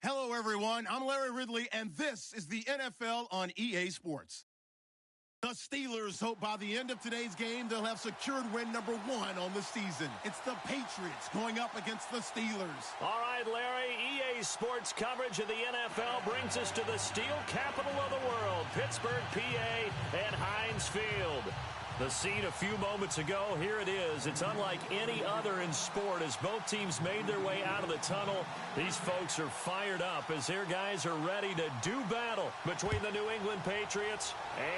Hello, everyone. I'm Larry Ridley, and this is the NFL on EA Sports. The Steelers hope by the end of today's game they'll have secured win number 1 on the season. It's the Patriots going up against the Steelers. All right, Larry, EA Sports coverage of the NFL brings us to the steel capital of the world, Pittsburgh, PA, and Heinz Field. The scene a few moments ago, here it is. It's unlike any other in sport as both teams made their way out of the tunnel. These folks are fired up as their guys are ready to do battle between the New England Patriots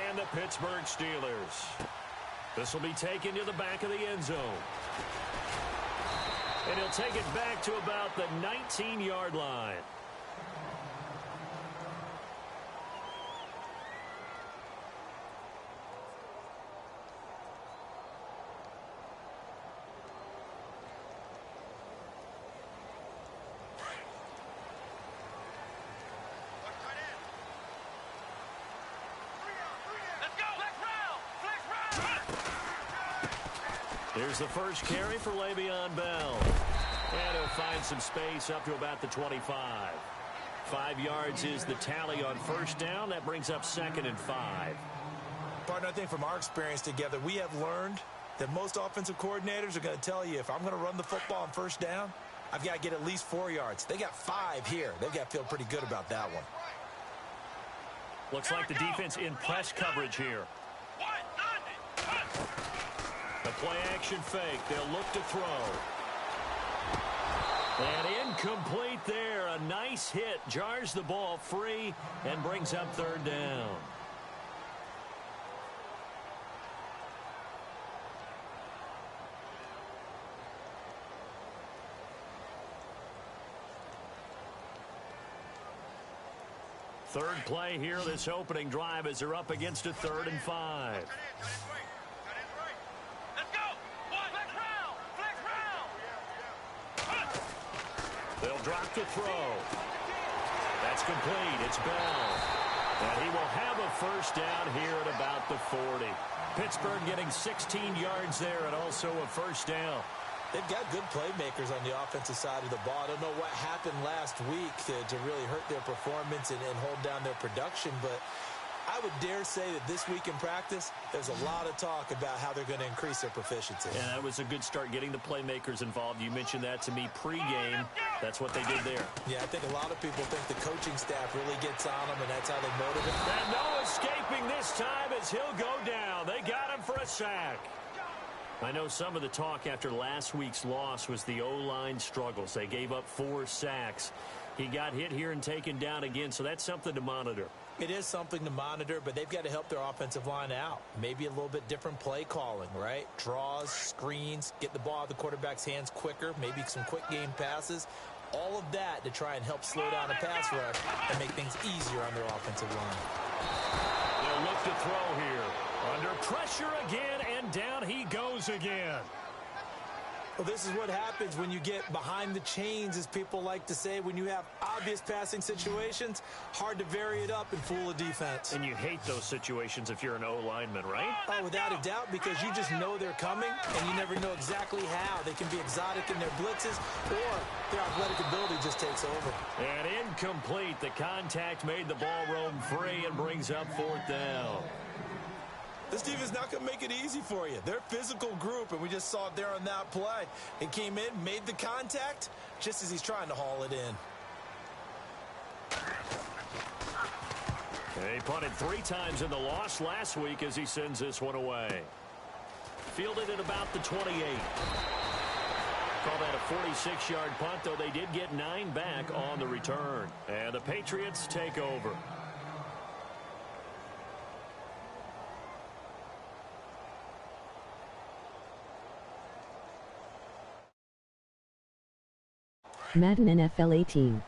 and the Pittsburgh Steelers. This will be taken to the back of the end zone. And he'll take it back to about the 19-yard line. Here's the first carry for Le'Veon Bell. And he'll find some space up to about the 25. 5 yards is the tally on first down. That brings up 2nd and 5. Partner, I think from our experience together, we have learned that most offensive coordinators are going to tell you, if I'm going to run the football on first down, I've got to get at least 4 yards. They got 5 here. They've got to feel pretty good about that one. Looks like the defense in press coverage here. The play-action fake. They'll look to throw. And incomplete there. A nice hit. Jars the ball free and brings up 3rd down. Third play here, this opening drive as they're up against a 3rd and 5. They'll drop to throw. That's complete. It's Bell. And he will have a first down here at about the 40. Pittsburgh getting 16 yards there and also a first down. They've got good playmakers on the offensive side of the ball. I don't know what happened last week to really hurt their performance and hold down their production, but I would dare say that this week in practice, there's a lot of talk about how they're going to increase their proficiency. And that was a good start, getting the playmakers involved. You mentioned that to me pregame. That's what they did there. Yeah, I think a lot of people think the coaching staff really gets on them, and that's how they motivate them. And no escaping this time as he'll go down. They got him for a sack. I know some of the talk after last week's loss was the O-line struggles. They gave up 4 sacks. He got hit here and taken down again, so that's something to monitor. It is something to monitor, but they've got to help their offensive line out. Maybe a little bit different play calling, right? Draws, screens, get the ball out of the quarterback's hands quicker, maybe some quick game passes. All of that to try and help slow down a pass rush and make things easier on their offensive line. They'll look to throw here. Under pressure again, and down he goes again. Well, this is what happens when you get behind the chains, as people like to say. When you have obvious passing situations, hard to vary it up and fool a defense. And you hate those situations if you're an O-lineman, right? Oh, without a doubt, because you just know they're coming, and you never know exactly how. They can be exotic in their blitzes, or their athletic ability just takes over. And incomplete. The contact made the ball roam free and brings up 4th down. This team is not going to make it easy for you. They're a physical group, and we just saw it there on that play. It came in, made the contact, just as he's trying to haul it in. He punted 3 times in the loss last week as he sends this one away. Fielded at about the 28. Call that a 46-yard punt, though they did get 9 back on the return. And the Patriots take over. Madden NFL 18.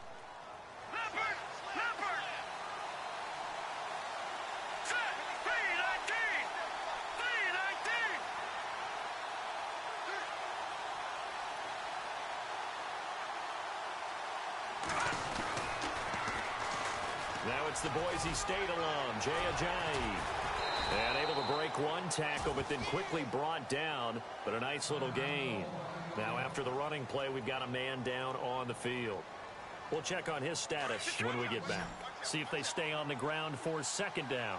Now it's the Boise State alum, Jay Ajayi. And able to break one tackle, but then quickly brought down. But a nice little gain. Now after the running play, we've got a man down on the field. We'll check on his status when we get back. See if they stay on the ground for second down.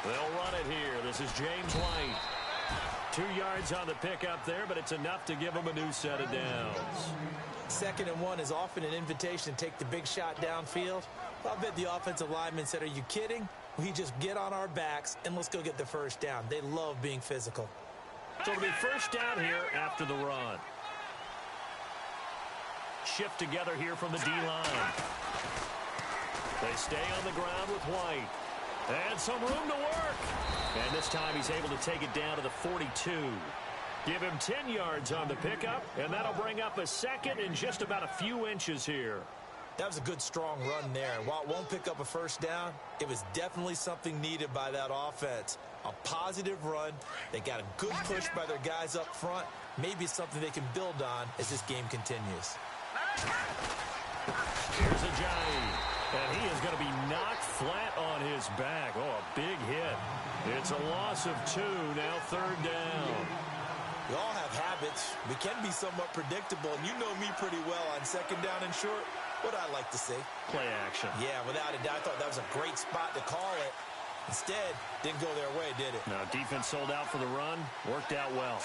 They'll run it here. This is James White. 2 yards on the pickup there, but it's enough to give him a new set of downs. 2nd and 1 is often an invitation to take the big shot downfield. Well, I bet the offensive lineman said, are you kidding? We just get on our backs and let's go get the first down. They love being physical. So it'll be first down here after the run. Shift together here from the D-line. They stay on the ground with White. And some room to work. And this time he's able to take it down to the 42. Give him 10 yards on the pickup, and that'll bring up a second in just about a few inches here. That was a good, strong run there. While it won't pick up a first down, it was definitely something needed by that offense. A positive run. They got a good push by their guys up front. Maybe something they can build on as this game continues. Here's Ajayi. And he is going to be knocked flat on his back. Oh, a big hit. It's a loss of 2. Now 3rd down. We all have habits. We can be somewhat predictable, and you know me pretty well on 2nd down and short. What I like to see. Play action. Yeah, without a doubt. I thought that was a great spot to call it. Instead, didn't go their way, did it? Now, defense sold out for the run. Worked out well.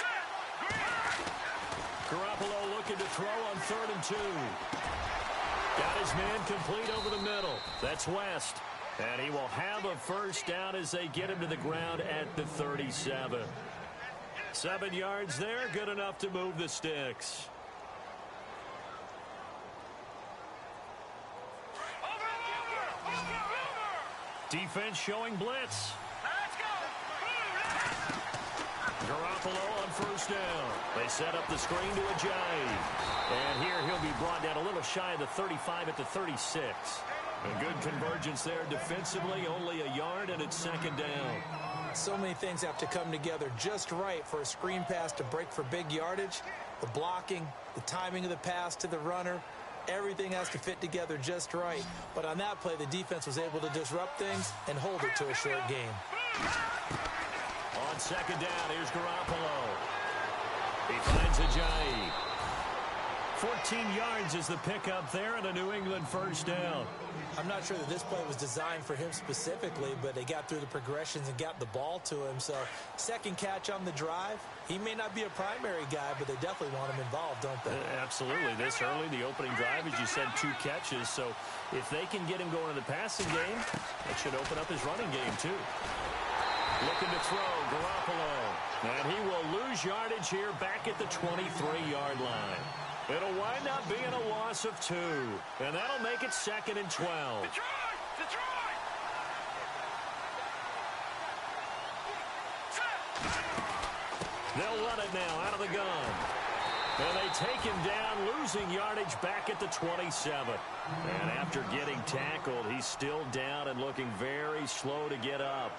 Garoppolo looking to throw on 3rd and 2. Got his man complete over the middle. That's West. And he will have a first down as they get him to the ground at the 37. 7 yards there, good enough to move the sticks. Defense showing blitz. Garoppolo on first down. They set up the screen to Ajayi. And here he'll be brought down a little shy of the 35 at the 36. A good convergence there defensively, only a yard, and it's 2nd down. So many things have to come together just right for a screen pass to break for big yardage. The blocking, the timing of the pass to the runner, everything has to fit together just right. But on that play, the defense was able to disrupt things and hold it to a short game. On 2nd down, here's Garoppolo. He finds Ajayi. 14 yards is the pickup there and a New England first down. I'm not sure that this play was designed for him specifically, but they got through the progressions and got the ball to him. So, 2nd catch on the drive. He may not be a primary guy, but they definitely want him involved, don't they? Absolutely. This early, the opening drive, as you said, 2 catches. So, if they can get him going in the passing game, it should open up his running game, too. Looking to throw, Garoppolo. And he will lose yardage here back at the 23-yard line. It'll wind up being a loss of 2. And that'll make it 2nd and 12. They'll run it now out of the gun. And they take him down, losing yardage back at the 27. And after getting tackled, he's still down and looking very slow to get up.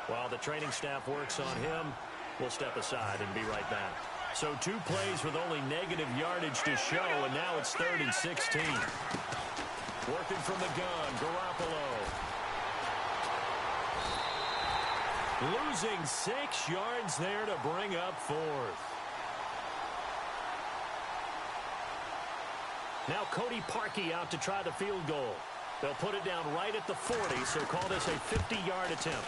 While the training staff works on him, we'll step aside and be right back. So 2 plays with only negative yardage to show, and now it's 3rd and 16. Working from the gun, Garoppolo. Losing 6 yards there to bring up 4th. Now Cody Parkey out to try the field goal. They'll put it down right at the 40, so call this a 50-yard attempt.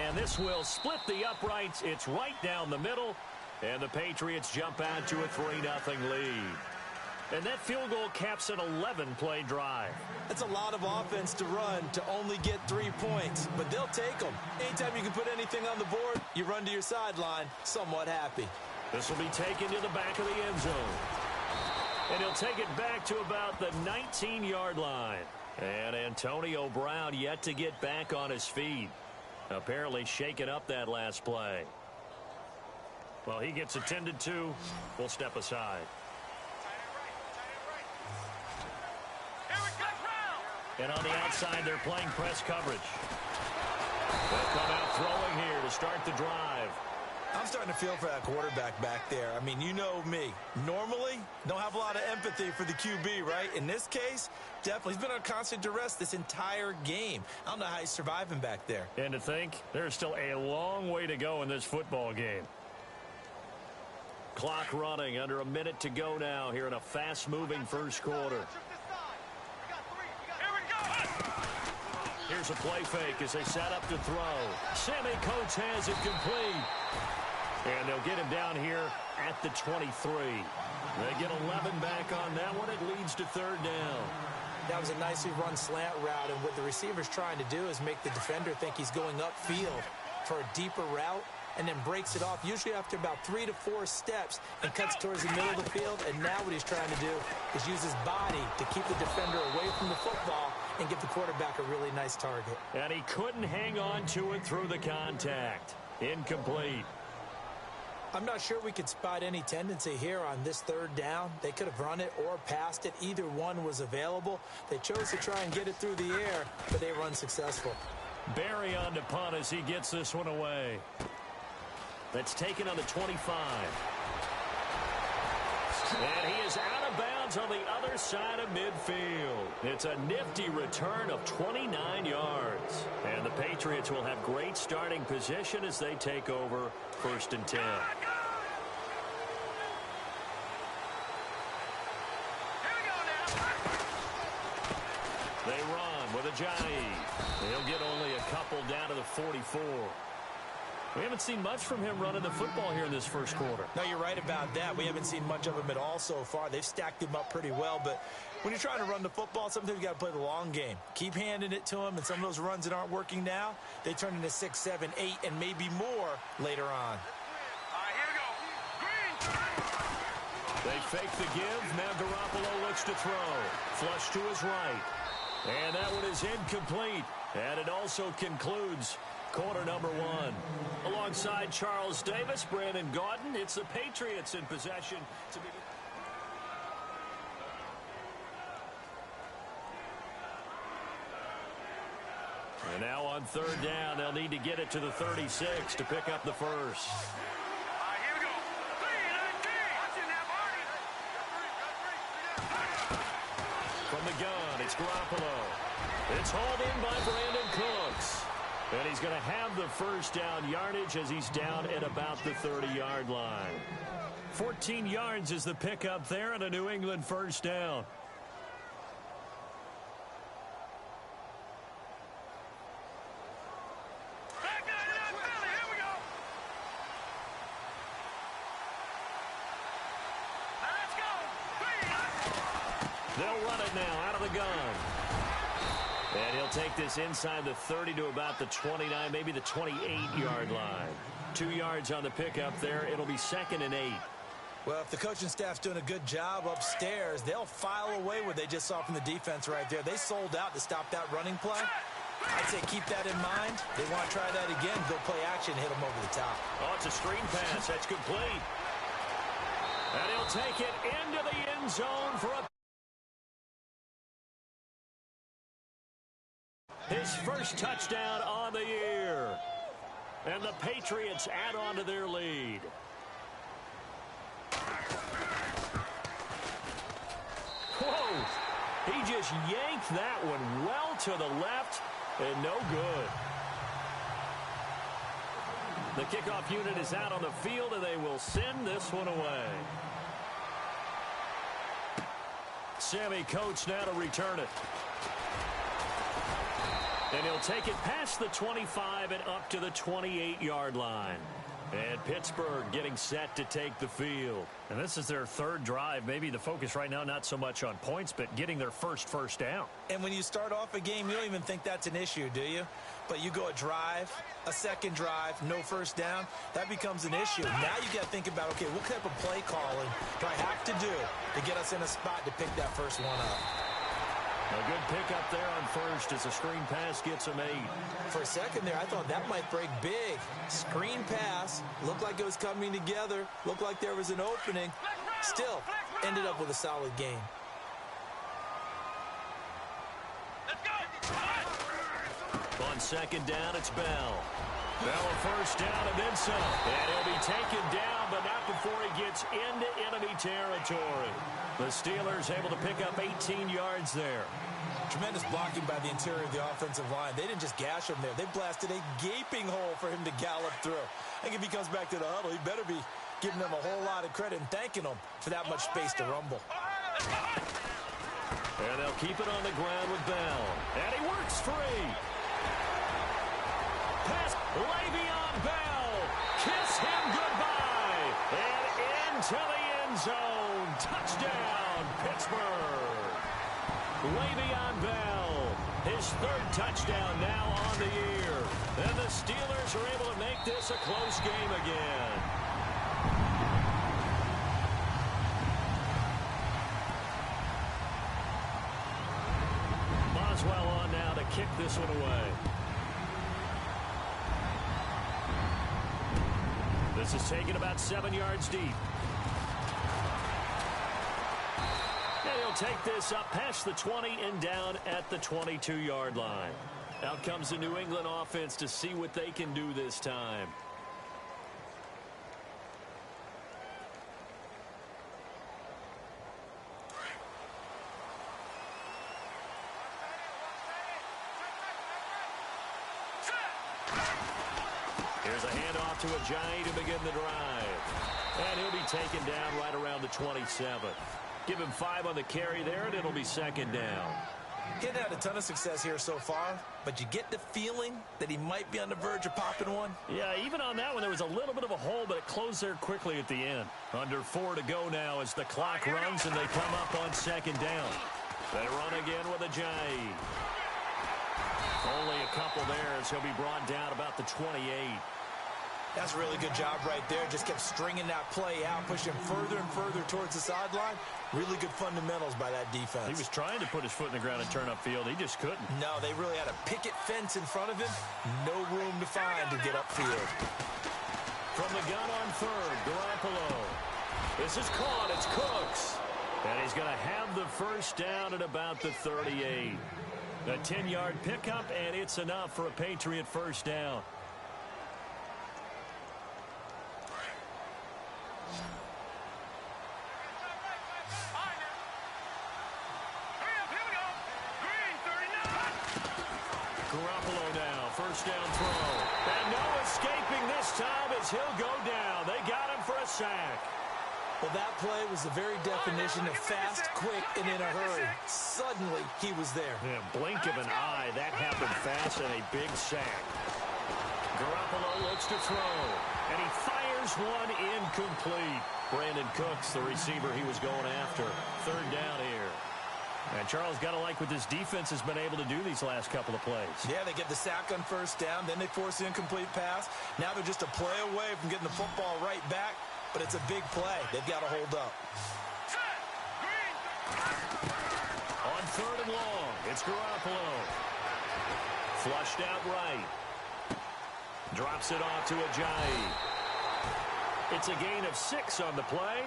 And this will split the uprights. It's right down the middle. And the Patriots jump out to a 3-0 lead. And that field goal caps an 11-play drive. That's a lot of offense to run to only get 3 points, but they'll take them. Anytime you can put anything on the board, you run to your sideline somewhat happy. This will be taken to the back of the end zone. And he'll take it back to about the 19-yard line. And Antonio Brown yet to get back on his feet. Apparently shaking up that last play. Well, he gets attended to. We'll step aside. And on the outside, they're playing press coverage. They'll come out throwing here to start the drive. I'm starting to feel for that quarterback back there. I mean, you know me. Normally, don't have a lot of empathy for the QB, right? In this case, definitely. He's been on constant duress this entire game. I don't know how he's surviving back there. And to think, there's still a long way to go in this football game. Clock running, under a minute to go now here in a fast-moving first quarter. Here's a play fake as they set up to throw. Sammy Coates has it complete. And they'll get him down here at the 23. They get 11 back on that one. It leads to third down. That was a nicely run slant route, and what the receiver's trying to do is make the defender think he's going upfield for a deeper route, and then breaks it off, usually after about 3 to 4 steps, and cuts towards the middle of the field. And now what he's trying to do is use his body to keep the defender away from the football and give the quarterback a really nice target. And he couldn't hang on to it through the contact. Incomplete. I'm not sure we could spot any tendency here on this third down. They could have run it or passed it. Either one was available. They chose to try and get it through the air, but they were unsuccessful. Barry on to punt as he gets this one away. That's taken on the 25. And he is out of bounds on the other side of midfield. It's a nifty return of 29 yards. And the Patriots will have great starting position as they take over 1st and 10. They run with Ajayi. They'll get only a couple down to the 44. We haven't seen much from him running the football here in this first quarter. No, you're right about that. We haven't seen much of him at all so far. They've stacked him up pretty well, but when you're trying to run the football, sometimes you got to play the long game. Keep handing it to him, and some of those runs that aren't working now, they turn into 6, 7, 8, and maybe more later on. They fake the give. Now Garoppolo looks to throw. Flush to his right. And that one is incomplete. And it also concludes quarter number 1. Alongside Charles Davis, Brandon Gaudin, it's the Patriots in possession to begin. And now on third down, they'll need to get it to the 36 to pick up the first. From the gun, it's Garoppolo. It's hauled in by Brandon Cooks. And he's going to have the first down yardage as he's down at about the 30-yard line. 14 yards is the pickup there and a New England first down. They'll run it now out of the gun. And he'll take this inside the 30 to about the 29, maybe the 28-yard line. 2 yards on the pickup there. It'll be 2nd and 8. Well, if the coaching staff's doing a good job upstairs, they'll file away what they just saw from the defense right there. They sold out to stop that running play. I'd say keep that in mind. They want to try that again. Go play action, hit them over the top. Oh, it's a screen pass. That's complete. And he'll take it into the end zone for his first touchdown on the year. And the Patriots add on to their lead. Whoa! He just yanked that one well to the left and no good. The kickoff unit is out on the field and they will send this one away. Sammy Coates now to return it. And he'll take it past the 25 and up to the 28-yard line. And Pittsburgh getting set to take the field. And this is their third drive. Maybe the focus right now not so much on points, but getting their first down. And when you start off a game, you don't even think that's an issue, do you? But you go a drive, a second drive, no first down, that becomes an issue. Now you got to think about, okay, what type of play calling do I have to do to get us in a spot to pick that first one up? A good pickup there on first as a screen pass gets him 8. For a second there, I thought that might break big. Screen pass, looked like it was coming together, looked like there was an opening. Still, ended up with a solid game. On second down, it's Bell. Bell a first down and then some. And he'll be taken down, but not before he gets into enemy territory. The Steelers able to pick up 18 yards there. Tremendous blocking by the interior of the offensive line. They didn't just gash him there. They blasted a gaping hole for him to gallop through. I think if he comes back to the huddle, he better be giving them a whole lot of credit and thanking them for that much space to rumble. And they'll keep it on the ground with Bell. And he works free. Pass Le'Veon Bell. Kiss him goodbye. And into the end zone. Touchdown, Pittsburgh. Le'Veon Bell. His third touchdown now on the year. And the Steelers are able to make this a close game again. Boswell on now to kick this one away. This is taken about 7 yards deep. And he'll take this up past the 20 and down at the 22-yard line. Out comes the New England offense to see what they can do this time. Here's a handoff to Ajayi to begin the drive. And he'll be taken down right around the 27. Give him 5 on the carry there, and it'll be second down. He hadn't had a ton of success here so far, but you get the feeling that he might be on the verge of popping one. Yeah, even on that one, there was a little bit of a hole, but it closed there quickly at the end. Under 4 to go now as the clock runs, and they come up on second down. They run again with Ajayi. Only a couple there as he'll be brought down about the 28. That's a really good job right there. Just kept stringing that play out, pushing further and further towards the sideline. Really good fundamentals by that defense. He was trying to put his foot in the ground and turn upfield. He just couldn't. No, they really had a picket fence in front of him. No room to find to get upfield. From the gun on third, Garoppolo. This is caught. It's Cooks. And he's going to have the first down at about the 38. A 10-yard pickup, and it's enough for a Patriot first down. Garoppolo now, first down throw. And no escaping this time as he'll go down. They got him for a sack. Well, that play was the very definition of fast, quick, and in a hurry. Suddenly, he was there. Yeah, blink of an eye. That happened fast and a big sack. Garoppolo looks to throw. And he fires one incomplete. Brandon Cooks, the receiver he was going after. Third down here. And Charles, got to like what this defense has been able to do these last couple of plays. Yeah, they get the sack on first down. Then they force the incomplete pass. Now they're just a play away from getting the football right back. But it's a big play. They've got to hold up. On third and long, it's Garoppolo. Flushed out right. Drops it off to Ajayi. It's a gain of 6 on the play.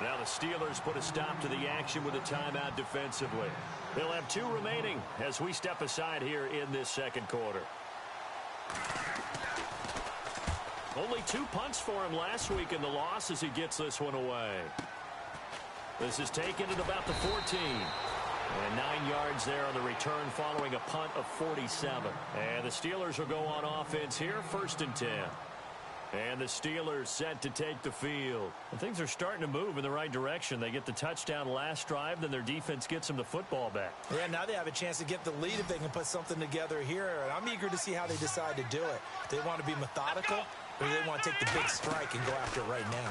Now the Steelers put a stop to the action with a timeout defensively. They'll have 2 remaining as we step aside here in this second quarter. Only 2 punts for him last week in the loss as he gets this one away. This is taken at about the 14. And 9 yards there on the return following a punt of 47. And the Steelers will go on offense here, first and 10. And the Steelers set to take the field. And things are starting to move in the right direction. They get the touchdown last drive, then their defense gets them the football back. Yeah, now they have a chance to get the lead if they can put something together here. And I'm eager to see how they decide to do it. They want to be methodical, or they want to take the big strike and go after it right now.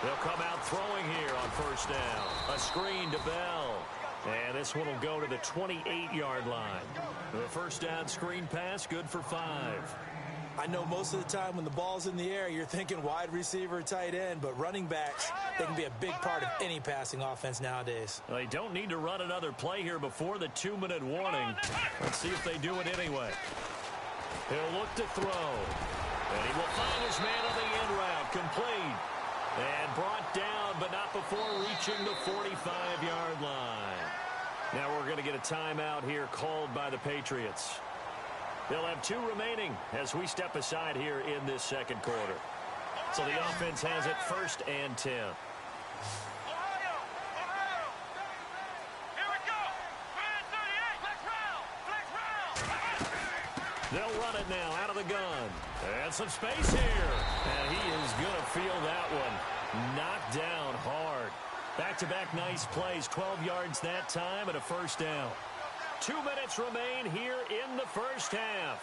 They'll come out throwing here on first down. A screen to Bell. And this one will go to the 28-yard line. The first down screen pass, good for 5. I know most of the time when the ball's in the air, you're thinking wide receiver, tight end, but running backs, they can be a big part of any passing offense nowadays. They don't need to run another play here before the 2-minute warning. Let's see if they do it anyway. He'll look to throw. And he will find his man on the end route, complete. And brought down, but not before reaching the 45-yard line. Now we're going to get a timeout here called by the Patriots. They'll have 2 remaining as we step aside here in this second quarter. So the offense has it first and 10. They'll run it now out of the gun. And some space here. And he is going to feel that back-to-back nice plays. 12 yards that time and a first down. 2 minutes remain here in the first half.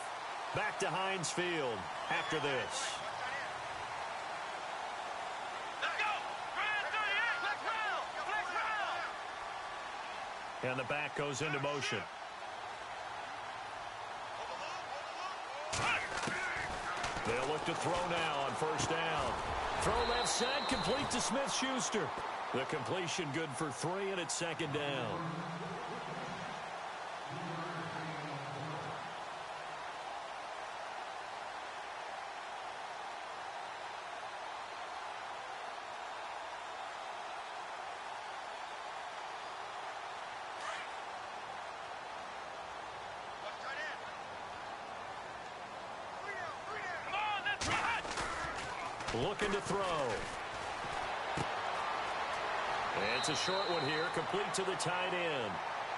Back to Heinz Field after this. And the back goes into motion. They'll look to throw now on first down. Throw left side, complete to Smith-Schuster. The completion good for 3, and it's second down. Looking to throw. It's a short one here, complete to the tight end.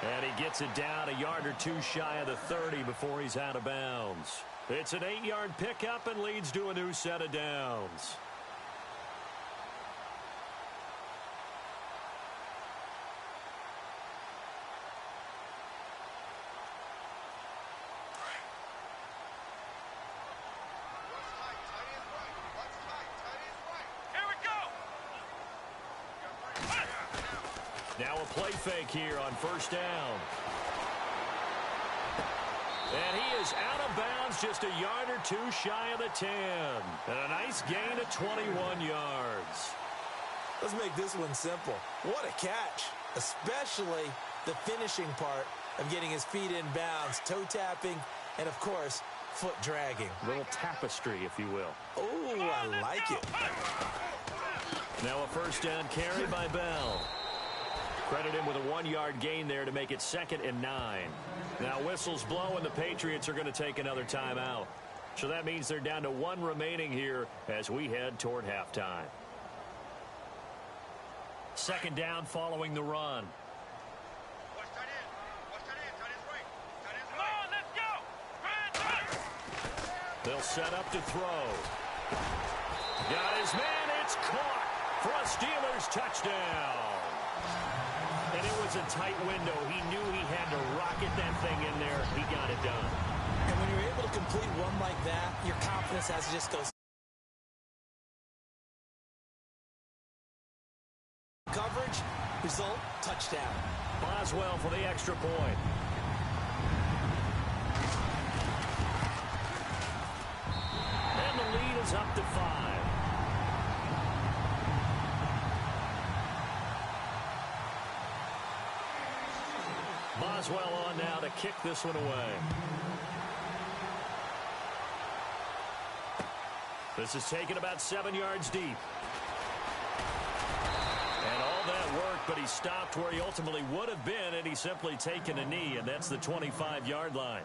And he gets it down a yard or two shy of the 30 before he's out of bounds. It's an 8-yard pickup and leads to a new set of downs. Now a play fake here on first down. And he is out of bounds just a yard or two shy of the 10. And a nice gain of 21 yards. Let's make this one simple. What a catch, especially the finishing part of getting his feet in bounds, toe tapping, and of course, foot dragging. A little tapestry, if you will. Oh, I like it. Now a first down carry by Bell. Credit him with a 1-yard gain there to make it 2nd and 9. Now whistles blow and the Patriots are going to take another timeout. So that means they're down to 1 remaining here as we head toward halftime. Second down following the run. They'll set up to throw. Got his man. It's caught for a Steelers touchdown. And it was a tight window. He knew he had to rocket that thing in there. He got it done. And when you're able to complete one like that, your confidence has to just go. Coverage, result, touchdown. Boswell for the extra point. And the lead is up to 5. Boswell on now to kick this one away. This is taken about 7 yards deep. And all that work, but he stopped where he ultimately would have been, and he's simply taken a knee, and that's the 25-yard line.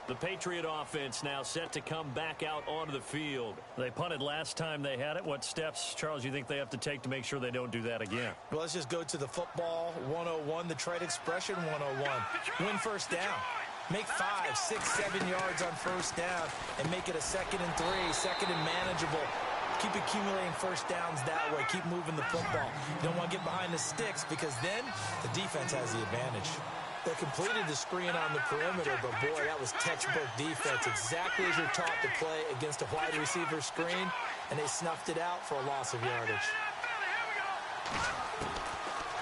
The Patriot offense now set to come back out onto the field. They punted last time they had it. What steps, Charles, you think they have to take to make sure they don't do that again? Well, let's just go to the football 101, the trade expression 101. Win first down. Make 5, 6, 7 yards on first down and make it a 2nd and 3, 2nd and manageable. Keep accumulating first downs that way. Keep moving the football. You don't want to get behind the sticks because then the defense has the advantage. They completed the screen on the perimeter, but boy, that was textbook defense. Exactly as you're taught to play against a wide receiver screen, and they snuffed it out for a loss of yardage.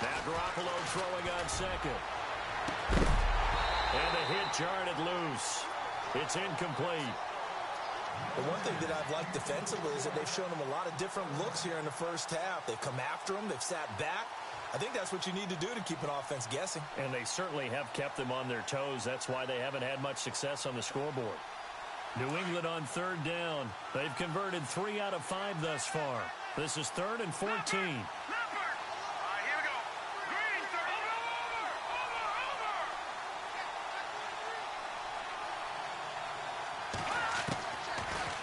Now Garoppolo throwing on second. And the hit jarred loose. It's incomplete. The one thing that I've liked defensively is that they've shown them a lot of different looks here in the first half. They've come after them. They've sat back. I think that's what you need to do to keep an offense guessing. And they certainly have kept them on their toes. That's why they haven't had much success on the scoreboard. New England on third down. They've converted 3 out of 5 thus far. This is 3rd and 14.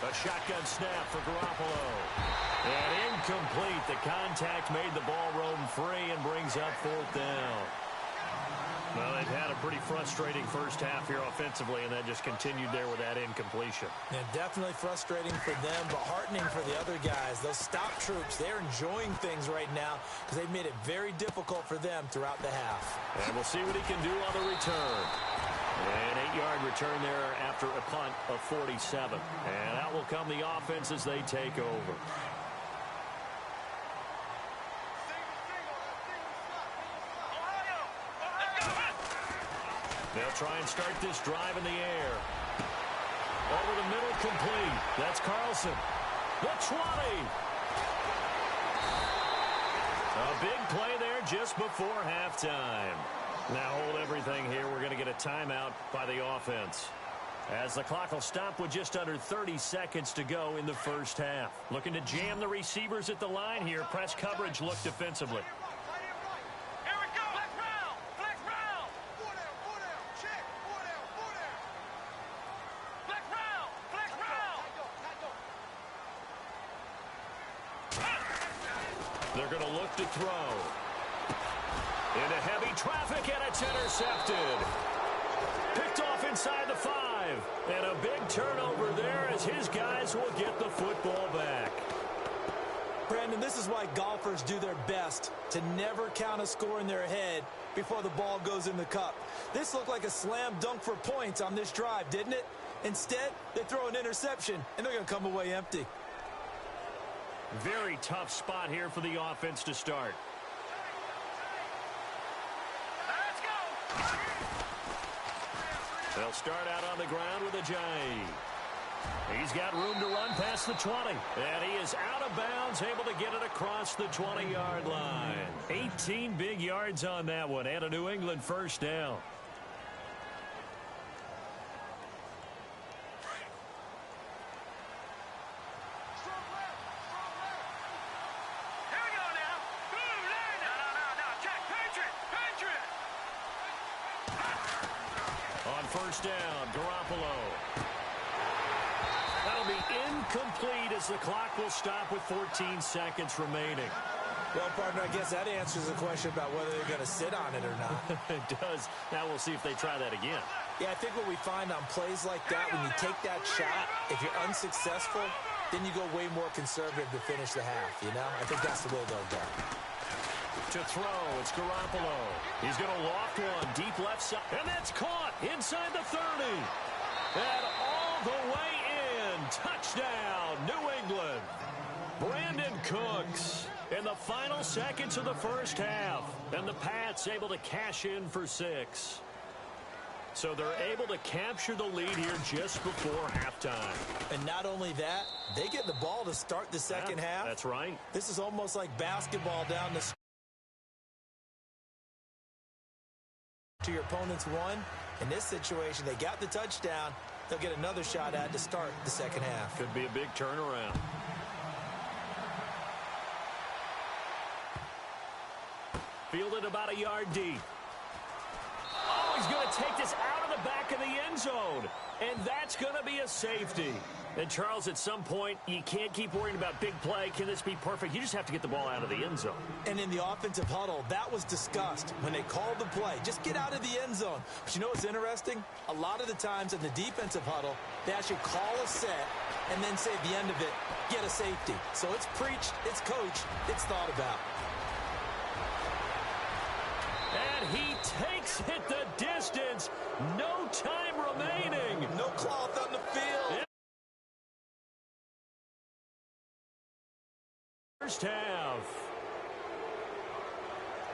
A shotgun snap for Garoppolo. And incomplete. The contact made the ball roam free and brings up 4th down. Well, they've had a pretty frustrating first half here offensively, and that just continued there with that incompletion. And definitely frustrating for them, but heartening for the other guys. Those stop troops, they're enjoying things right now because they've made it very difficult for them throughout the half. And we'll see what he can do on the return. An 8-yard return there after a punt of 47. And out will come the offense as they take over. They'll try and start this drive in the air. Over the middle, complete. That's Carlson. The 20. A big play there just before halftime. Now hold everything here. We're going to get a timeout by the offense, as the clock will stop with just under 30 seconds to go in the first half. Looking to jam the receivers at the line here. Press coverage look defensively. They're going to look to throw. Into heavy traffic, and it's intercepted. Picked off inside the 5. And a big turnover there as his guys will get the football back. Brandon, this is why golfers do their best to never count a score in their head before the ball goes in the cup. This looked like a slam dunk for points on this drive, didn't it? Instead, they throw an interception, and they're going to come away empty. Very tough spot here for the offense to start. Let's go. They'll start out on the ground with a J. He's got room to run past the 20. And he is out of bounds, able to get it across the 20-yard line. 18 big yards on that one, and a New England first down. First down, Garoppolo. That'll be incomplete as the clock will stop with 14 seconds remaining. Well, partner, I guess that answers the question about whether they're going to sit on it or not. It does. Now we'll see if they try that again. Yeah, I think what we find on plays like that, when you take that shot, if you're unsuccessful, then you go way more conservative to finish the half, you know? I think that's the way they'll go. To throw, it's Garoppolo. He's going to loft one deep left side, and that's caught inside the 30. And all the way in. Touchdown, New England. Brandon Cooks in the final seconds of the first half. And the Pats able to cash in for 6. So they're able to capture the lead here just before halftime. And not only that, they get the ball to start the second half. That's right. This is almost like basketball down the to your opponent's 1. In this situation, they got the touchdown. They'll get another shot at to start the second half. Could be a big turnaround. Fielded about a yard deep. Oh, he's going to take this out of the back of the end zone. And that's going to be a safety. And, Charles, at some point, you can't keep worrying about big play. Can this be perfect? You just have to get the ball out of the end zone. And in the offensive huddle, that was discussed when they called the play. Just get out of the end zone. But you know what's interesting? A lot of the times in the defensive huddle, they actually call a set and then say at the end of it, get a safety. So it's preached, it's coached, it's thought about. And he takes it the distance. No time remaining. No cloth on the field. First half.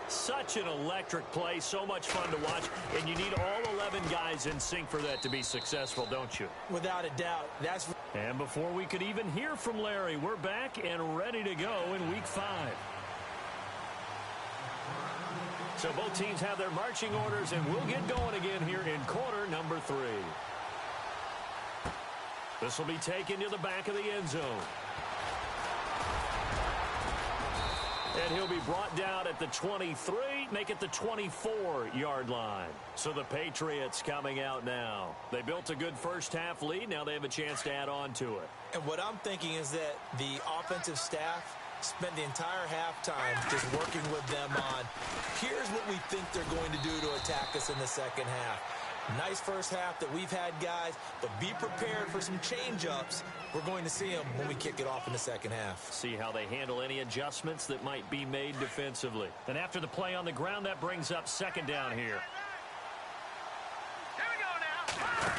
Such an electric play. So much fun to watch. And you need all 11 guys in sync for that to be successful, don't you? Without a doubt. And before we could even hear from Larry, we're back and ready to go in Week 5. So both teams have their marching orders, and we'll get going again here in quarter number 3. This will be taken to the back of the end zone. And he'll be brought down at the 23, make it the 24-yard line. So the Patriots coming out now. They built a good first-half lead. Now they have a chance to add on to it. And what I'm thinking is that the offensive staff spent the entire halftime just working with them on, here's what we think they're going to do to attack us in the second half. Nice first half that we've had, guys, but be prepared for some change-ups. We're going to see them when we kick it off in the second half. See how they handle any adjustments that might be made defensively. And after the play on the ground, that brings up second down here. Here we go now.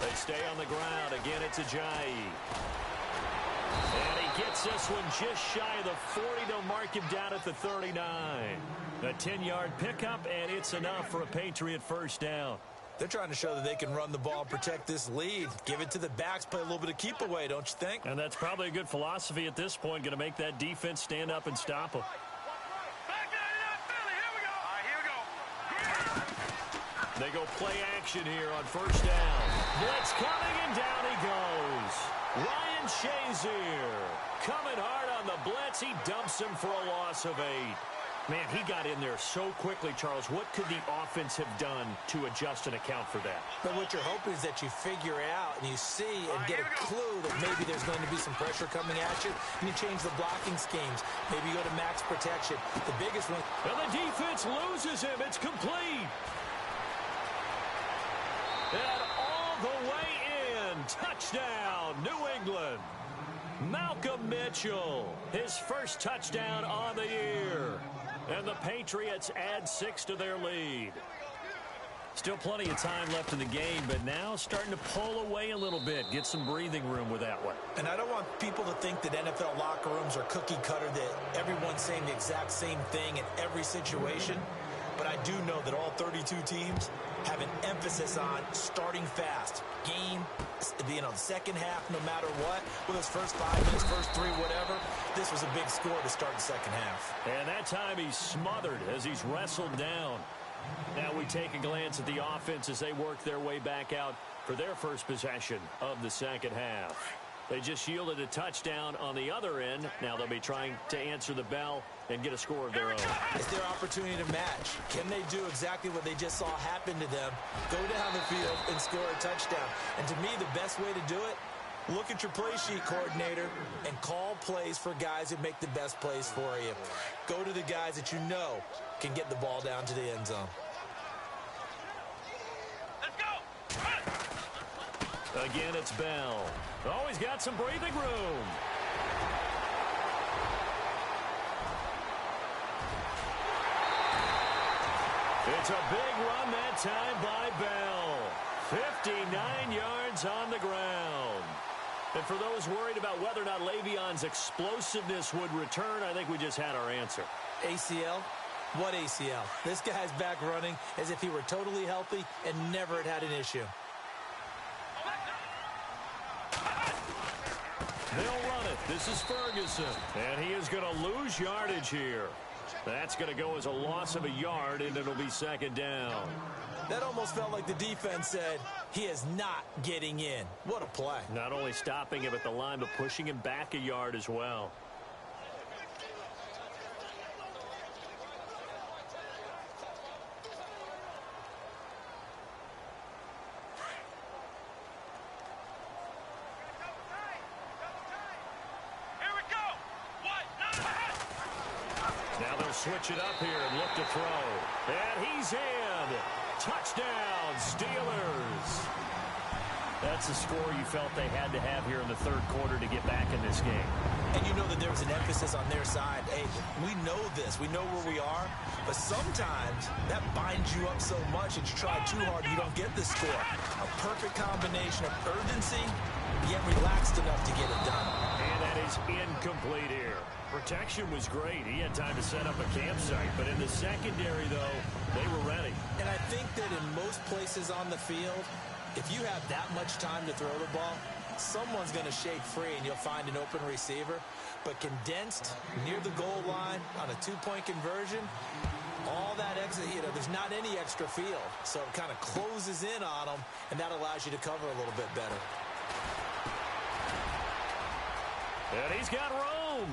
They stay on the ground. Again, it's Ajayi. And he gets this one just shy of the 40. They'll mark him down at the 39. A 10-yard pickup, and it's enough for a Patriot first down. They're trying to show that they can run the ball and protect this lead. Give it to the backs, play a little bit of keep away, don't you think? And that's probably a good philosophy at this point, going to make that defense stand up and stop them. Back down, Philly. Here we go. All right, here we go. They go play action here on first down. Blitz coming, and down he goes. Ryan Shazier coming hard on the blitz. He dumps him for a loss of 8. Man, he got in there so quickly, Charles. What could the offense have done to adjust and account for that? But what you're hoping is that you figure out and you see and get a clue that maybe there's going to be some pressure coming at you, and you change the blocking schemes. Maybe you go to max protection. The biggest one. And the defense loses him. It's complete. And all the way in. Touchdown, New England. Malcolm Mitchell, his first touchdown on the year. And the Patriots add 6 to their lead. Still plenty of time left in the game, but now starting to pull away a little bit. Get some breathing room with that one. And I don't want people to think that NFL locker rooms are cookie cutter, that everyone's saying the exact same thing in every situation. But I do know that all 32 teams have an emphasis on starting fast. Game, second half, no matter what. With his first 5 minutes, first 3, whatever. This was a big score to start the second half. And that time he's smothered as he's wrestled down. Now we take a glance at the offense as they work their way back out for their first possession of the second half. They just yielded a touchdown on the other end. Now they'll be trying to answer the bell and get a score of their own. It's their opportunity to match. Can they do exactly what they just saw happen to them? Go down the field and score a touchdown. And to me, the best way to do it, look at your play sheet coordinator and call plays for guys that make the best plays for you. Go to the guys that you know can get the ball down to the end zone. Let's go. Again, it's Bell. Oh, he's got some breathing room. It's a big run that time by Bell. 59 yards on the ground. And for those worried about whether or not Le'Veon's explosiveness would return, I think we just had our answer. ACL? What ACL? This guy's back running as if he were totally healthy and never had an issue. They'll run it. This is Ferguson. And he is going to lose yardage here. That's going to go as a loss of a yard, and it'll be second down. That almost felt like the defense said, he is not getting in. What a play. Not only stopping him at the line, but pushing him back a yard as well. Switch it up here and look to throw. And he's in. Touchdown, Steelers. That's the score you felt they had to have here in the third quarter to get back in this game. And you know that there was an emphasis on their side. Hey, we know this. We know where we are. But sometimes that binds you up so much that you try too hard, you don't get the score. A perfect combination of urgency, yet relaxed enough to get it done. And that is incomplete here. Protection was great. He had time to set up a campsite. But in the secondary, though, they were ready. And I think that in most places on the field, if you have that much time to throw the ball, someone's going to shake free and you'll find an open receiver. But condensed near the goal line on a two-point conversion, all that exit, there's not any extra field. So it kind of closes in on them, and that allows you to cover a little bit better. And he's got room.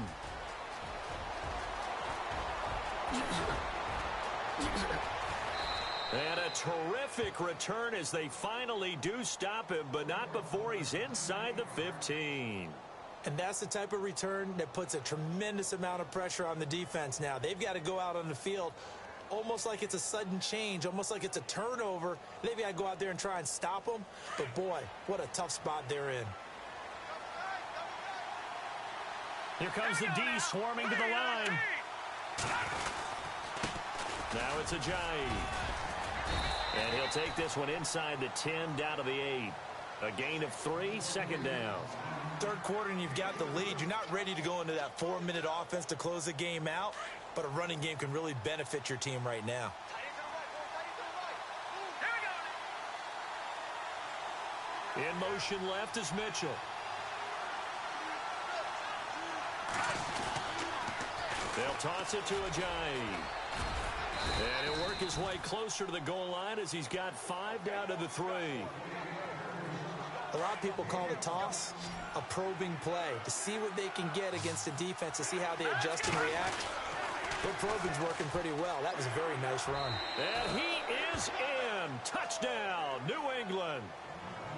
And a terrific return as they finally do stop him, but not before he's inside the 15. And that's the type of return that puts a tremendous amount of pressure on the defense now. They've got to go out on the field almost like it's a sudden change, almost like it's a turnover. They've got to go out there and try and stop them. But, boy, what a tough spot they're in. Here comes the D swarming to the line. Now it's Ajayi. And he'll take this one inside the 10, down to the 8. A gain of 3, second down. Third quarter and you've got the lead. You're not ready to go into that 4-minute offense to close the game out, but a running game can really benefit your team right now. In motion left is Mitchell. They'll toss it to Ajayi. And he'll work his way closer to the goal line as he's got 5 down to the 3. A lot of people call the toss a probing play to see what they can get against the defense, to see how they adjust and react. Their probing's working pretty well. That was a very nice run. And he is in. Touchdown, New England.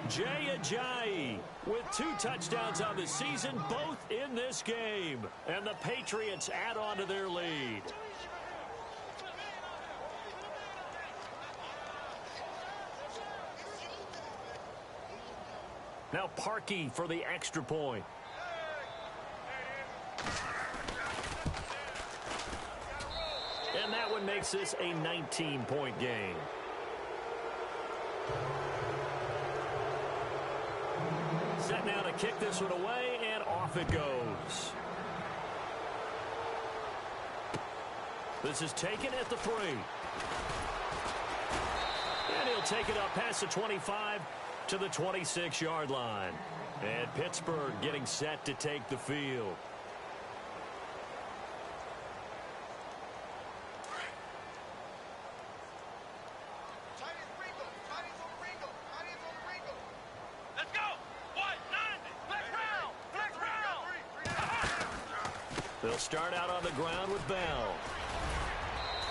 Jay Ajayi with 2 touchdowns on the season, both in this game. And the Patriots add on to their lead. Now Parkey for the extra point. And that one makes this a 19-point game. Set now to kick this one away, and off it goes. This is taken at the 3. And he'll take it up past the 25 to the 26-yard line. And Pittsburgh getting set to take the field. Let's go. What? 90. Next round. They'll start out on the ground with Bell.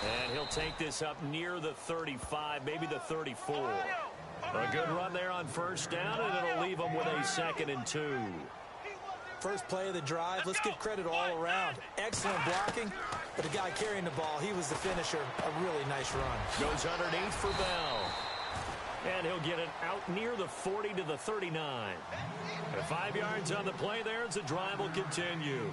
And he'll take this up near the 35, maybe the 34. A good run there on first down, and it'll leave them with a 2nd and 2. First play of the drive, let's give credit all around. Excellent blocking, but the guy carrying the ball, he was the finisher. A really nice run. Goes underneath for Bell. And he'll get it out near the 40 to the 39. And 5 yards on the play there as the drive will continue.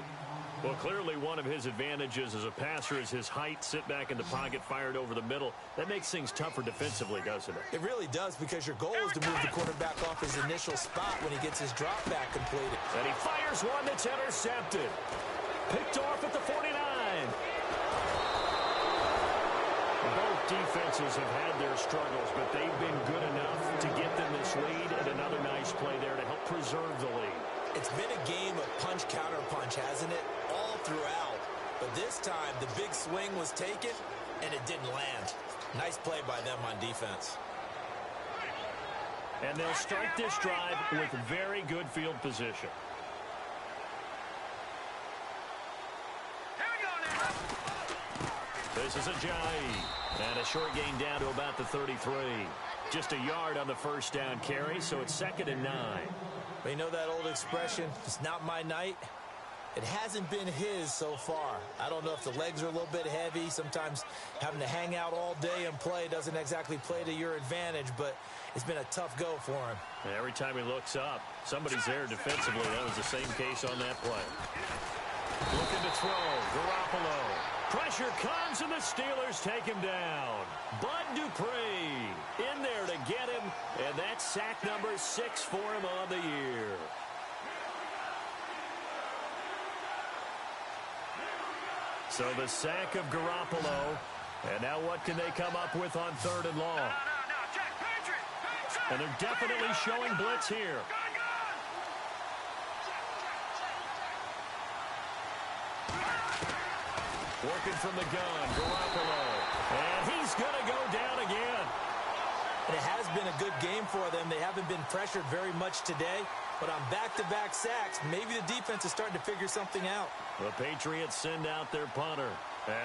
Well, clearly one of his advantages as a passer is his height. Sit back in the pocket, fired over the middle. That makes things tougher defensively, doesn't it? It really does, because your goal is to move the quarterback off his initial spot when he gets his drop back completed. And he fires one that's intercepted. Picked off at the 49. Both defenses have had their struggles, but they've been good enough to get them this lead, and another nice play there to help preserve the lead. It's been a game of punch-counter-punch, hasn't it? All throughout. But this time, the big swing was taken, and it didn't land. Nice play by them on defense. And they'll start this drive with very good field position. Here we go now. This is Ajayi. And a short gain down to about the 33. Just a yard on the first down carry, so it's 2nd and 9. But you know that old expression, it's not my night? It hasn't been his so far. I don't know if the legs are a little bit heavy. Sometimes having to hang out all day and play doesn't exactly play to your advantage, but it's been a tough go for him. And every time he looks up, somebody's there defensively. That was the same case on that play. Looking to throw, Garoppolo. Pressure comes, and the Steelers take him down. Bud Dupree in there to get him, and that's sack number 6 for him on the year. So the sack of Garoppolo, and now what can they come up with on 3rd and long? No, Jack, Patriot. And they're definitely showing blitz here. Working from the gun, Garoppolo. And he's going to go down again. And it has been a good game for them. They haven't been pressured very much today, but on back-to-back sacks, maybe the defense is starting to figure something out. The Patriots send out their punter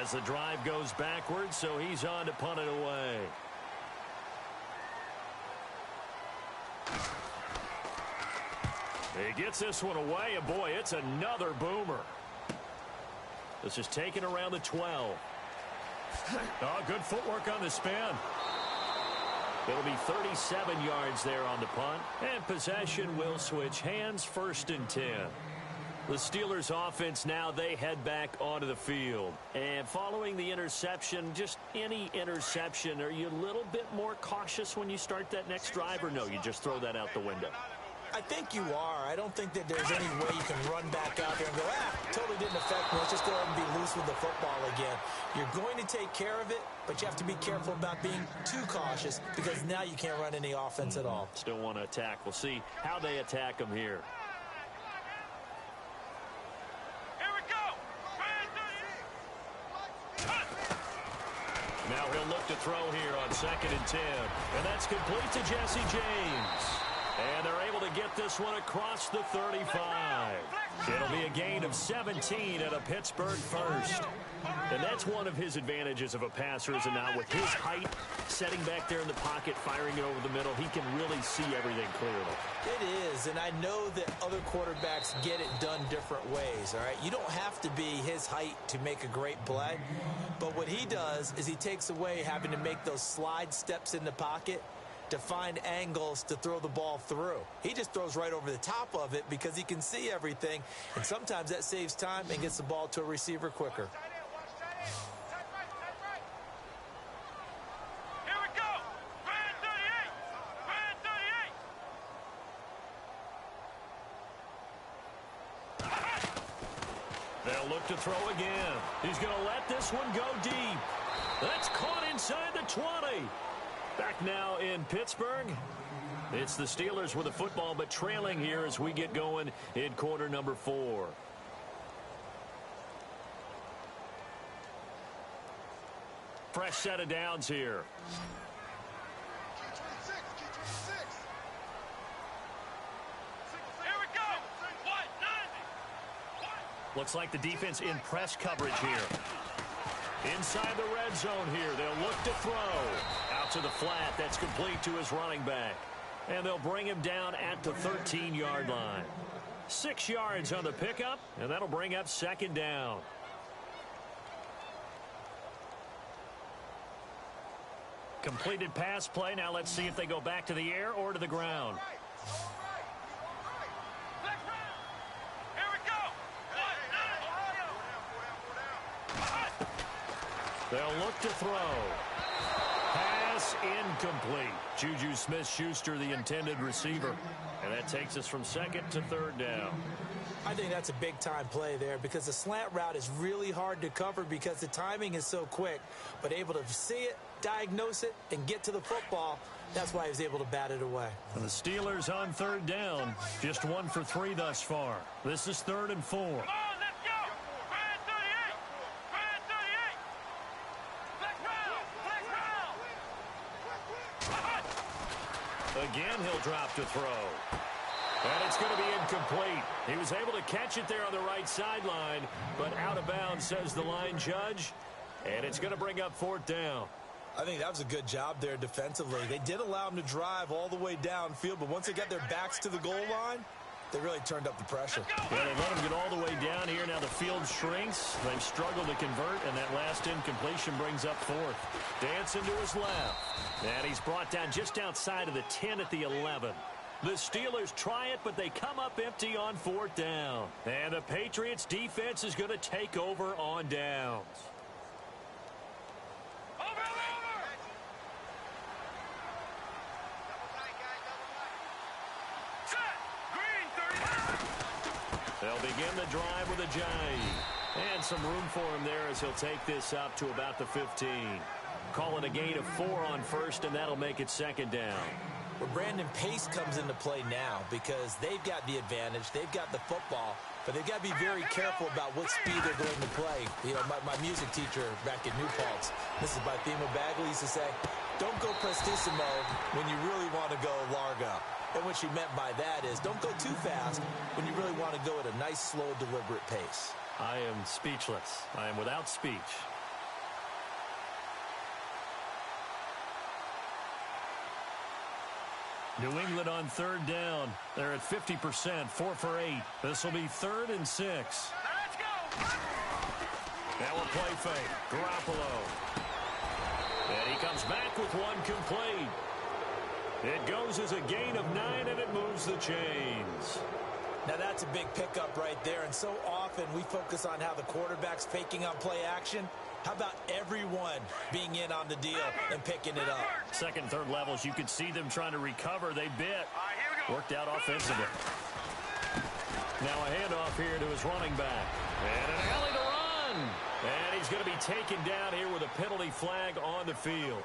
as the drive goes backwards, so he's on to punt it away. He gets this one away, and boy, it's another boomer. This is taken around the 12. Oh, good footwork on the spin. It'll be 37 yards there on the punt, and possession will switch hands, 1st and 10. The Steelers offense now, they head back onto the field. And following the interception, just any interception, are you a little bit more cautious when you start that next drive, or no, you just throw that out the window? I think you are. I don't think that there's any way you can run back out there and go, totally didn't affect me. Let's just go ahead and be loose with the football again. You're going to take care of it, but you have to be careful about being too cautious because now you can't run any offense at all. Still want to attack. We'll see how they attack them here. Here we go. Now he'll look to throw here on 2nd and 10. And that's complete to Jesse James. And they're able to get this one across the 35. It'll be a gain of 17 at a Pittsburgh first. And that's one of his advantages of a passer, is it not? With his height, setting back there in the pocket, firing it over the middle, he can really see everything clearly. It is, and I know that other quarterbacks get it done different ways, all right? You don't have to be his height to make a great play. But what he does is he takes away having to make those slide steps in the pocket to find angles to throw the ball through. He just throws right over the top of it because he can see everything, and sometimes that saves time and gets the ball to a receiver quicker. Here we go. Brand 38. Brand 38. They'll look to throw again. He's going to let this one go deep. That's caught inside the 20. Back now in Pittsburgh. It's the Steelers with the football, but trailing here as we get going in quarter number 4. Fresh set of downs here. Here we go. What? 90. Looks like the defense in press coverage here. Inside the red zone here. They'll look to throw. Out to the flat. That's complete to his running back. And they'll bring him down at the 13-yard line. 6 yards on the pickup, and that'll bring up 2nd down. Completed pass play. Now let's see if they go back to the air or to the ground. Here we go. What? They'll look to throw. Pass incomplete. Juju Smith-Schuster, the intended receiver. And that takes us from 2nd to 3rd down. I think that's a big-time play there because the slant route is really hard to cover because the timing is so quick. But able to see it, diagnose it, and get to the football, that's why he was able to bat it away. And the Steelers on 3rd down. Just 1 for 3 thus far. This is 3rd and 4. Come on, let's go. Brand 38. Brand 38. Flex round. Again, he'll drop to throw. And it's going to be incomplete. He was able to catch it there on the right sideline, but out of bounds, says the line judge. And it's going to bring up 4th down. I think that was a good job there defensively. They did allow him to drive all the way downfield, but once they got their backs to the goal line, they really turned up the pressure. Yeah, they let him get all the way down here. Now the field shrinks. They've struggled to convert, and that last incompletion brings up 4th. Dancing to his left. And he's brought down just outside of the 10 at the 11. The Steelers try it, but they come up empty on 4th down. And the Patriots defense is going to take over on downs. They'll begin the drive with a jive. And some room for him there as he'll take this up to about the 15. Call it a gain of 4 on 1st, and that'll make it 2nd down. Well, Brandon, pace comes into play now because they've got the advantage. They've got the football, but they've got to be very careful about what speed they're going to play. You know, my music teacher back at New Paltz, this is by Thema Bagley, used to say, don't go prestissimo when you really want to go largo. And what she meant by that is don't go too fast when you really want to go at a nice, slow, deliberate pace. I am speechless. I am without speech. New England on third down. They're at 50%, 4 for 8. This will be 3rd and 6. Let's go. Now a play fake. Garoppolo. And he comes back with one complete. It goes as a gain of 9, and it moves the chains. Now, that's a big pickup right there, and so often we focus on how the quarterback's faking on play action. How about everyone being in on the deal and picking it up? Second and third levels, you could see them trying to recover. They bit. All right, here we go. Worked out offensively. Now a handoff here to his running back. And an alley to run. And he's going to be taken down here with a penalty flag on the field.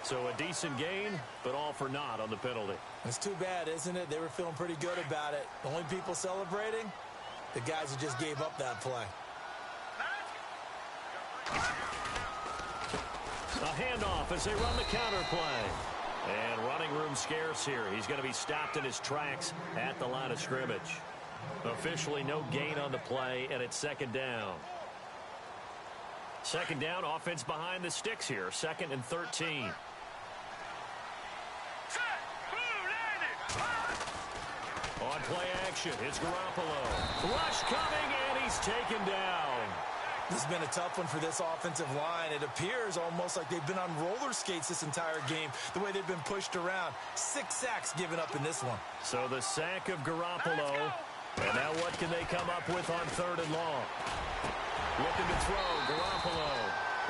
So a decent gain, but all for naught on the penalty. It's too bad, isn't it? They were feeling pretty good about it. The only people celebrating, the guys who just gave up that play. A handoff as they run the counter play. And running room scarce here. He's going to be stopped in his tracks at the line of scrimmage. Officially no gain on the play, and it's second down. Second down, offense behind the sticks here. 2nd and 13. On play action, it's Garoppolo. Rush coming, and he's taken down. This has been a tough one for this offensive line. It appears almost like they've been on roller skates this entire game, the way they've been pushed around. 6 sacks given up in this one. So the sack of Garoppolo. And now what can they come up with on 3rd and long? Looking to throw, Garoppolo.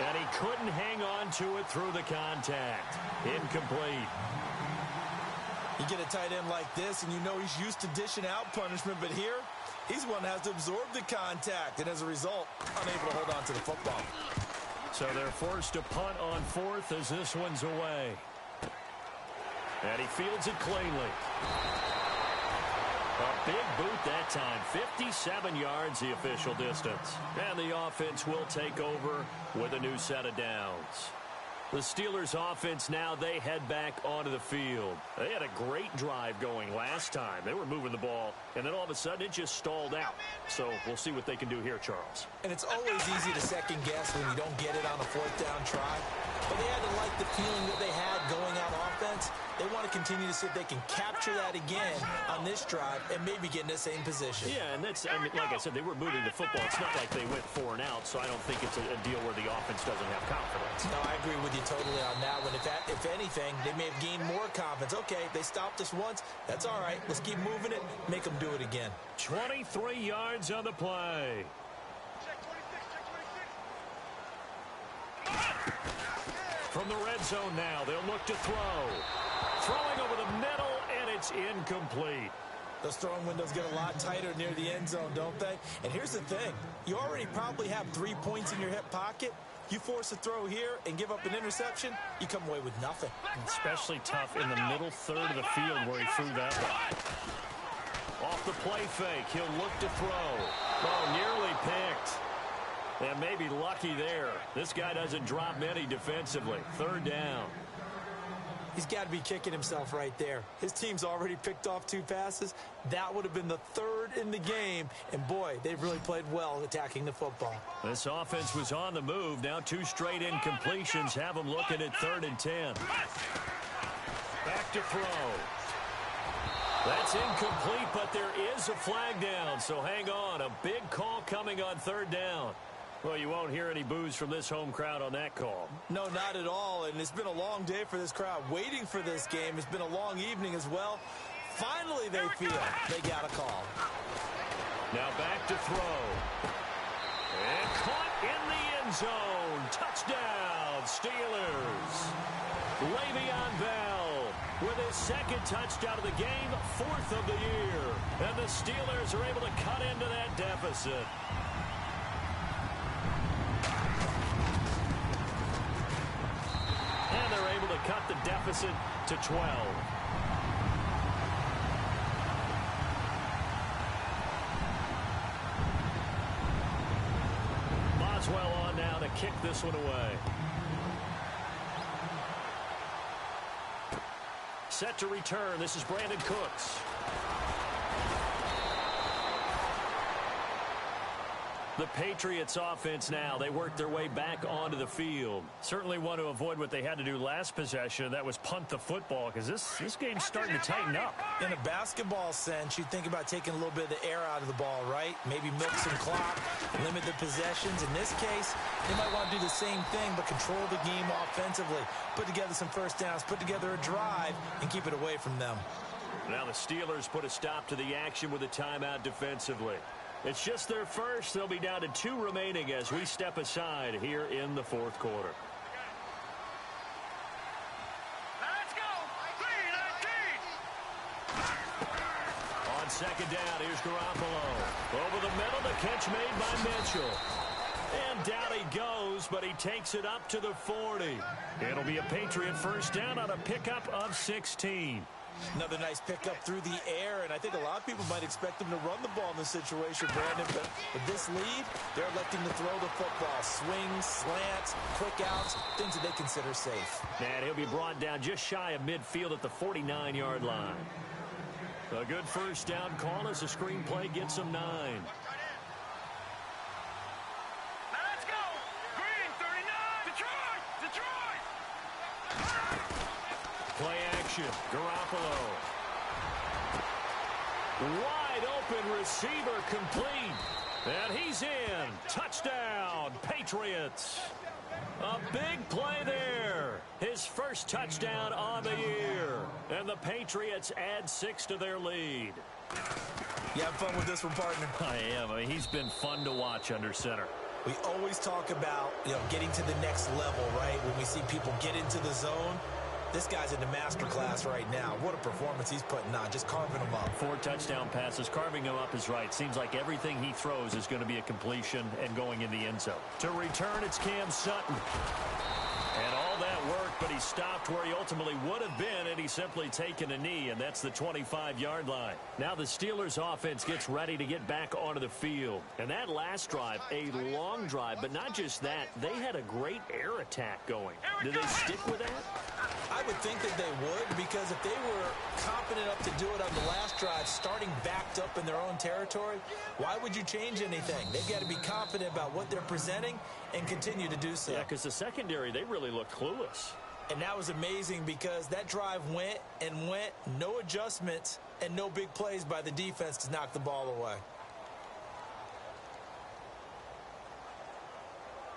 And he couldn't hang on to it through the contact. Incomplete. You get a tight end like this, and you know he's used to dishing out punishment, but here, he's one that has to absorb the contact, and as a result, unable to hold on to the football. So they're forced to punt on 4th as this one's away. And he fields it cleanly. A big boot that time. 57 yards the official distance. And the offense will take over with a new set of downs. The Steelers offense now, they head back onto the field. They had a great drive going last time. They were moving the ball, and then all of a sudden it just stalled out. So we'll see what they can do here, Charles. And it's always easy to second guess when you don't get it on a 4th down try. But they had to like the feeling that they had going out offense. They want to continue to see if they can capture that again on this drive and maybe get in the same position. Yeah, and that's, I mean, like I said, they were moving the football. It's not like they went 4 and out, so I don't think it's a deal where the offense doesn't have confidence. No, I agree with you totally on that one. If anything, they may have gained more confidence. Okay, they stopped us once. That's all right. Let's keep moving it. Make them do it again. 23 yards on the play. From the red zone now, they'll look to throw. Throwing over the middle, and it's incomplete. Those throwing windows get a lot tighter near the end zone, don't they? And here's the thing. You already probably have 3 points in your hip pocket. You force a throw here and give up an interception, you come away with nothing. Especially tough in the middle third of the field where he threw that one. Off the play fake, he'll look to throw. Oh, nearly picked. And maybe lucky there. This guy doesn't drop many defensively. 3rd down. He's got to be kicking himself right there. His team's already picked off 2 passes. That would have been the 3rd in the game. And, boy, they've really played well attacking the football. This offense was on the move. Now 2 straight incompletions have them looking at 3rd and 10. Back to throw. That's incomplete, but there is a flag down. So hang on. A big call coming on 3rd down. Well, you won't hear any boos from this home crowd on that call. No, not at all. And it's been a long day for this crowd waiting for this game. It's been a long evening as well. Finally, they feel they got a call. Now back to throw. And caught in the end zone. Touchdown, Steelers. Le'Veon Bell with his 2nd touchdown of the game, 4th of the year. And the Steelers are able to cut into that deficit. And they're able to cut the deficit to 12. Boswell on now to kick this one away. Set to return. This is Brandon Cooks. The Patriots offense now, they work their way back onto the field. Certainly want to avoid what they had to do last possession. That was punt the football, because this game's starting to tighten up. In a basketball sense, you think about taking a little bit of the air out of the ball, right? Maybe milk some clock, limit the possessions. In this case, they might want to do the same thing, but control the game offensively. Put together some first downs, put together a drive, and keep it away from them. Now the Steelers put a stop to the action with a timeout defensively. It's just their first. They'll be down to 2 remaining as we step aside here in the fourth quarter. Let's go. 3-19. On second down, here's Garoppolo. Over the middle, the catch made by Mitchell. And down he goes, but he takes it up to the 40. It'll be a Patriot first down on a pickup of 16. Another nice pickup through the air, and I think a lot of people might expect them to run the ball in this situation, Brandon. But with this lead, they're electing to throw the football. Swings, slants, quick outs, things that they consider safe. And he'll be brought down just shy of midfield at the 49-yard line. A good first down call as the screenplay gets him 9. Let's go. Green 39. Detroit. Play action. Garoppolo. Wide open receiver complete. And he's in. Touchdown, Patriots. A big play there. His first touchdown on the year. And the Patriots add 6 to their lead. You have fun with this one, partner? I am. I mean, he's been fun to watch under center. We always talk about, getting to the next level, right? When we see people get into the zone. This guy's in the master class right now. What a performance he's putting on, just carving them up. 4 touchdown passes. Carving them up is right. Seems like everything he throws is going to be a completion and going in the end zone. To return, it's Cam Sutton. And all that work, but he stopped where he ultimately would have been, and he's simply taken a knee, and that's the 25-yard line. Now the Steelers offense gets ready to get back onto the field. And that last drive, a long drive, but not just that, they had a great air attack going. Do they stick with that? I would think that they would, because if they were confident enough to do it on the last drive, starting backed up in their own territory, why would you change anything? They've got to be confident about what they're presenting and continue to do so. Yeah, because the secondary, they really look clueless. And that was amazing because that drive went and went, no adjustments and no big plays by the defense to knock the ball away.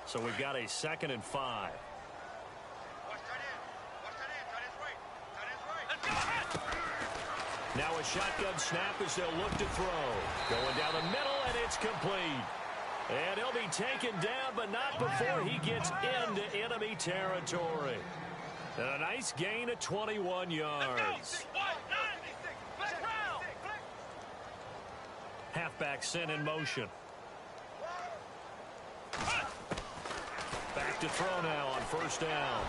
So we've got a 2nd and 5. Now a shotgun snap as they'll look to throw. Going down the middle, and it's complete. And he'll be taken down, but not before he gets into enemy territory. And a nice gain of 21 yards. Halfback sent in motion. Back to throw now on first down.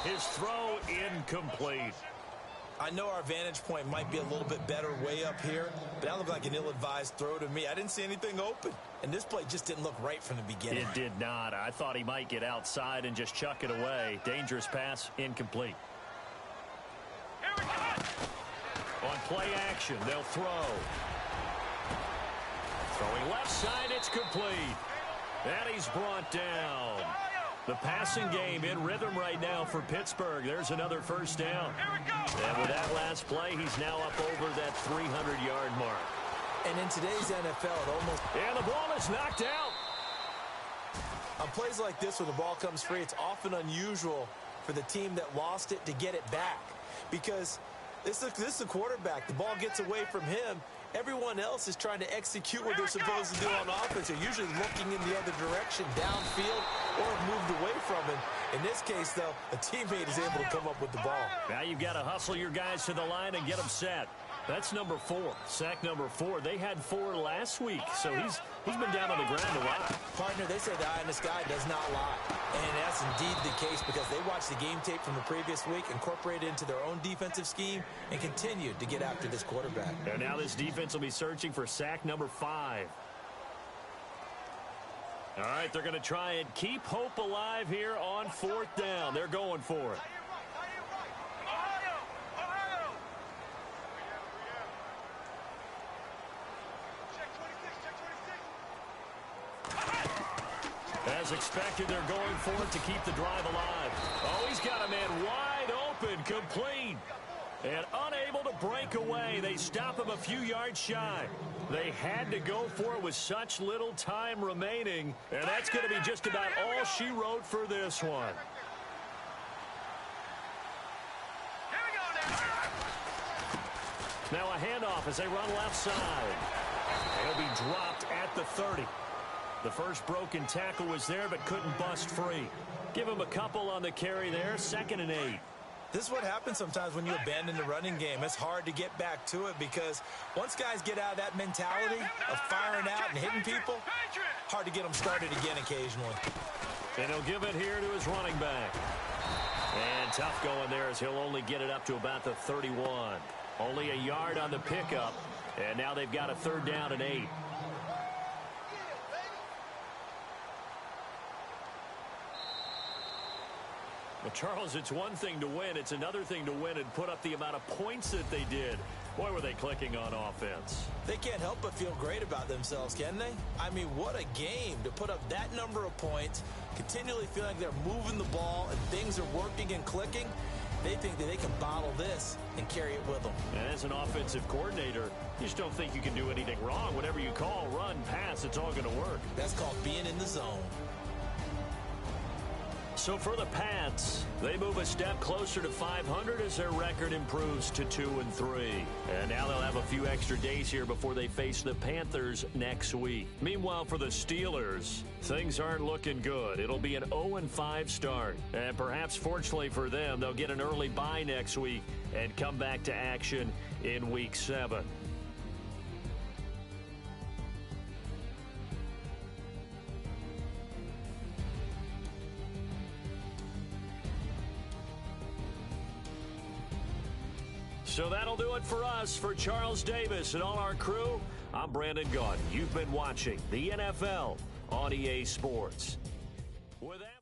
His throw incomplete. I know our vantage point might be a little bit better way up here, but that looked like an ill-advised throw to me. I didn't see anything open, and this play just didn't look right from the beginning. It did not. I thought he might get outside and just chuck it away. Dangerous pass, incomplete. On play action, they'll throw. Throwing left side, it's complete. And he's brought down. The passing game in rhythm right now for Pittsburgh. There's another first down. And with that last play, he's now up over that 300-yard mark. And in today's NFL, it almost... And the ball is knocked out. On plays like this where the ball comes free, it's often unusual for the team that lost it to get it back. Because this is the quarterback. The ball gets away from him. Everyone else is trying to execute what they're supposed to do on offense. They're usually looking in the other direction, downfield, or have moved away from him. In this case, though, a teammate is able to come up with the ball. Now you've got to hustle your guys to the line and get them set. That's number 4. Sack number 4. They had 4 last week, so he's been down on the ground a lot. Partner, they say the eye in the sky does not lie. And that's indeed the case because they watched the game tape from the previous week, incorporated it into their own defensive scheme, and continued to get after this quarterback. And now this defense will be searching for sack number 5. All right, they're going to try and keep hope alive here on 4th down. They're going for it. As expected, they're going for it to keep the drive alive. Oh, he's got a man wide open, complete. And unable to break away. They stop him a few yards shy. They had to go for it with such little time remaining. And that's going to be just about all she wrote for this one. Now a handoff as they run left side. He'll be dropped at the 30. The first broken tackle was there, but couldn't bust free. Give him a couple on the carry there. 2nd and 8. This is what happens sometimes when you abandon the running game. It's hard to get back to it because once guys get out of that mentality of firing out and hitting people, hard to get them started again occasionally. And he'll give it here to his running back. And tough going there as he'll only get it up to about the 31. Only a yard on the pickup, and now they've got a 3rd down and 8. Well, Charles, it's one thing to win. It's another thing to win and put up the amount of points that they did. Boy, were they clicking on offense. They can't help but feel great about themselves, can they? I mean, what a game to put up that number of points, continually feeling like they're moving the ball and things are working and clicking. They think that they can bottle this and carry it with them. And as an offensive coordinator, you just don't think you can do anything wrong. Whatever you call, run, pass, it's all going to work. That's called being in the zone. So for the Pats, they move a step closer to 500 as their record improves to 2-3. And now they'll have a few extra days here before they face the Panthers next week. Meanwhile, for the Steelers, things aren't looking good. It'll be an 0-5 start. And perhaps fortunately for them, they'll get an early bye next week and come back to action in Week 7. So that'll do it for us. For Charles Davis and all our crew, I'm Brandon Gaudin. You've been watching the NFL on EA Sports. With that